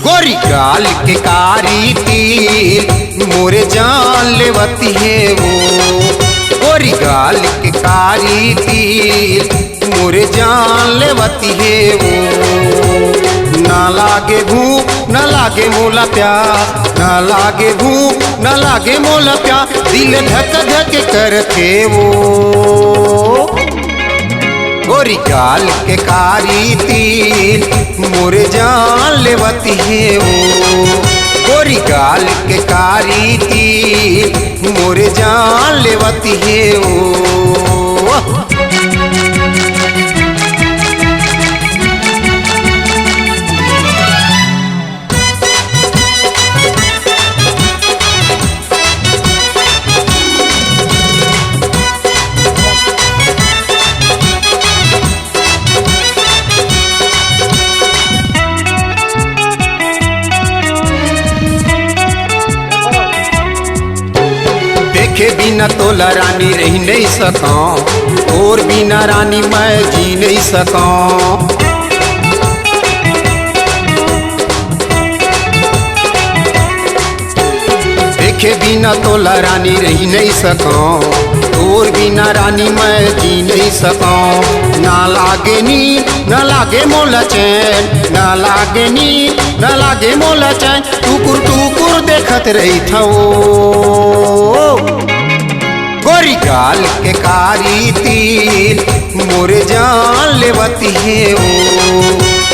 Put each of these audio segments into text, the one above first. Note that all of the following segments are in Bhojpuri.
गोरी गाल के कारी तिल मोरे जान लेवती है वो। गोरी गाल के कारी तिल मोरे जान लेवती है वो। ना लागे भूख न लागे मोला प्यार, ना लागे भूख न लागे मोला प्यार, दिल धक धक करते वो। गोरी गाल के कारी तिल मोरे जान लेवती है वो। गोरी गाल के कारी तिल मोरे जान लेवती है वो। देखे बिना तोला रानी रह नहीं सका, और बिना रानी मैं जी नहीं सका। देखे बिना तोला रानी रह नहीं सका, और बिना रानी मैं जी नहीं सका। ना लागे नींद न लागे मोला चैन, ना लागे नींद न लागे मोला चैन, टुकुर टुकुर देखत रही था वो। गोरी गाल के कारी तिल मोरे जान लेवती है वो।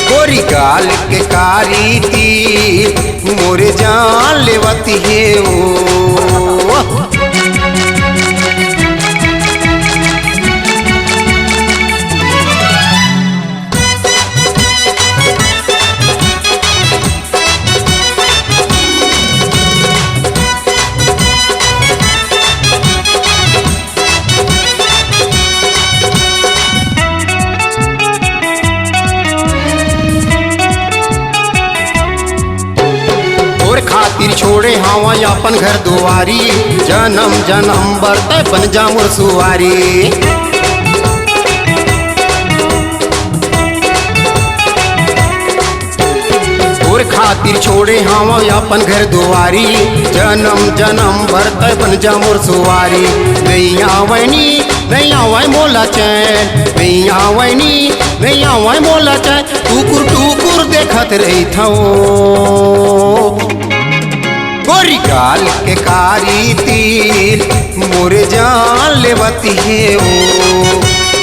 गोरी गाल के कारी तिल मोरे जान लेवती है वो। खातिर छोड़े हवा अपन घर दुआरी, जन्म जन्म बरते बन जा मोर सुवारी। और खातिर छोड़े हवा अपन घर दुआरी, जन्म जन्म बरते बन जा मोर सुवारी। नहीं आवनी नहीं आवे मोला चैन, नहीं आवनी नहीं आवे मोला चैन, टुकुर टुकुर देखत रही था वो। गोरी गाल के कारी तिल मोरे जान लेवती है वो।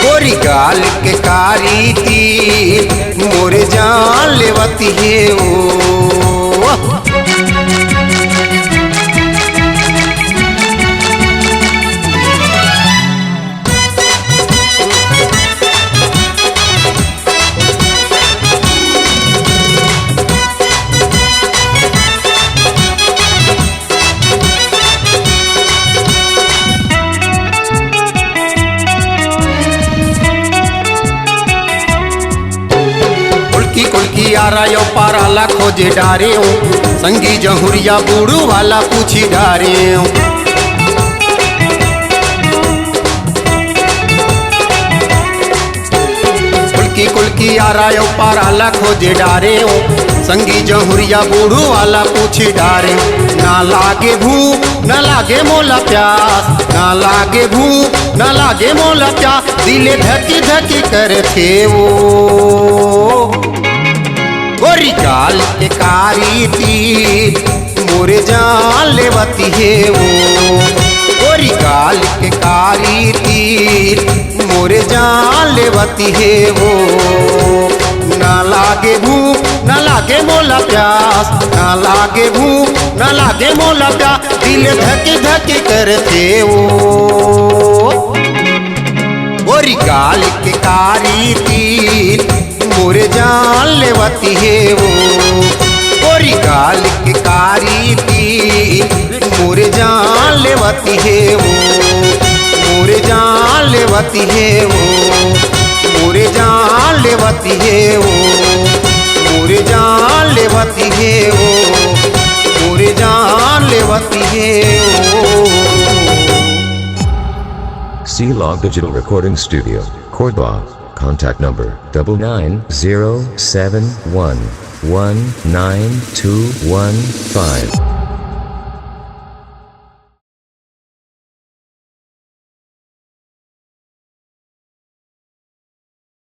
गोरी गाल के कारी तिल मोरे जान लेवती है वो। कुल्की आरा यो पाराला खोजे डारे हूँ, संगी जहुरिया बूढ़ू वाला पूछी डारे हूँ। कुल्की कुल्की आरा यो पाराला खोजे डारे हूँ, संगी जहुरिया बूढ़ू वाला पूछी डारे। ना लागे भूख न लागे मोला प्यास, ना लागे भूख न लागे मोला प्यास, दिले धकी धकी करते वो। गोरी गाल के कारी तिल मोरे जान लेवती है वो। गोरी गाल के कारी तिल मोरे जान लेवती है वो। ना लागे भूख न लागे मोला प्यास, ना लागे भूख न लागे मोला प्यास, दिल धकी धकी करते वो। गोरी गाल के कारी तिल मोरे जान लेवती है वो। गोरी गाल के कारी तिल मोरे जान लेवती है वो। मोरे जान लेवती है वो। मोरे जान लेवती है वो, मोरे जान लेवती है वो, मोरे जान लेवती है वो। C-Log Digital Recording Studio, Cordoba. Contact number 99071192115.